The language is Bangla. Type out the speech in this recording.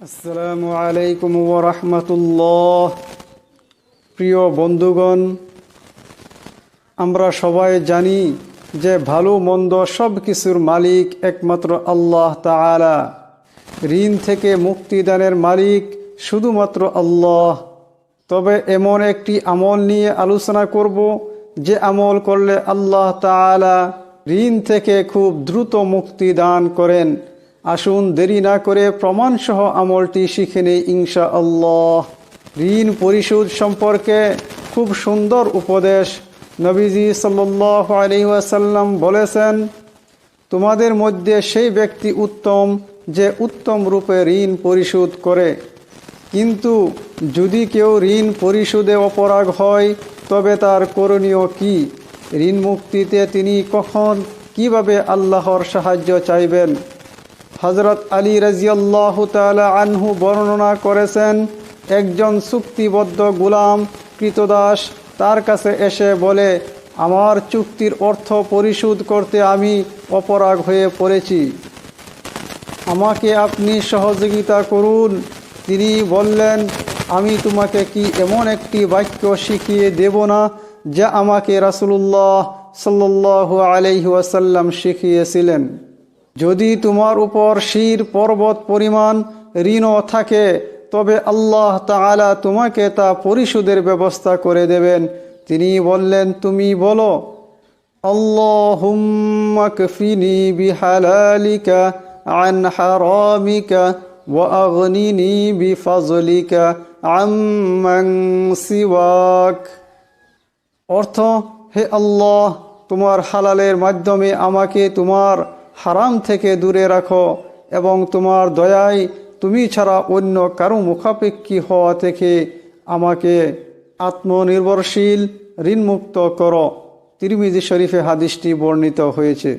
আসসালামু আলাইকুম ওয়া রাহমাতুল্লাহ। প্রিয় বন্ধুগণ, আমরা সবাই জানি যে ভালো মন্দ সব কিছুর মালিক একমাত্র আল্লাহ তাআলা। ঋণ থেকে মুক্তিদানের মালিক শুধুমাত্র আল্লাহ। তবে এমন একটি আমল নিয়ে আলোচনা করব যে আমল করলে আল্লাহ তাআলা ঋণ থেকে খুব দ্রুত মুক্তি দান করেন। আসুন দেরি না করে প্রমাণসহ আমলটি শিখে নেই ইনশাআল্লাহ। ঋণ পরিশোধ সম্পর্কে খুব সুন্দর উপদেশ নবীজি সাল্লাল্লাহু আলাইহি ওয়াসাল্লাম বলেছেন, তোমাদের মধ্যে সেই ব্যক্তি উত্তম যে উত্তম রূপে ঋণ পরিশোধ করে। কিন্তু যদি কেউ ঋণ পরিশোধে অপারগ হয় তবে তার করণীয় কি? ঋণ মুক্তিতে তিনি কখন কিভাবে আল্লাহর সাহায্য চাইবেন? হযরত আলী রাদিয়াল্লাহু তাআলা আনহু বর্ণনা করেছেন, একজন চুক্তিবদ্ধ গোলাম কৃতদাস তার কাছে এসে বলে, আমার চুক্তির অর্থ পরিশোধ করতে আমি অপারগ হয়ে পড়েছি, আমাকে আপনি সহযোগিতা করুন। তিনি বললেন, আমি তোমাকে কি এমন একটি বাক্য শিখিয়ে দেব না যা আমাকে রাসূলুল্লাহ সাল্লাল্লাহু আলাইহি ওয়াসাল্লাম শিখিয়েছিলেন? যদি তোমার উপর শির পর্বত পরিমাণ ঋণও থাকে তবে আল্লাহ তাআলা তোমাকে তা পরিশোধের ব্যবস্থা করে দেবেন। তিনি বললেন, তুমি বলো, আল্লাহুম্মা কফিনি বিহালালিকা আন হারামিকা ওয়া আগনিনি বিফজলিকা আম্মান সিওয়াক। অর্থ, হে আল্লাহ, তোমার হালালের মাধ্যমে আমাকে তোমার হারাম থেকে দূরে রাখো এবং তোমার দয়ায় তুমি ছাড়া অন্য কারো মুখাপেক্ষী হওয়া থেকে আমাকে আত্মনির্ভরশীল ঋণমুক্ত করো। তিরমিজি শরীফে হাদিসটি বর্ণিত হয়েছে।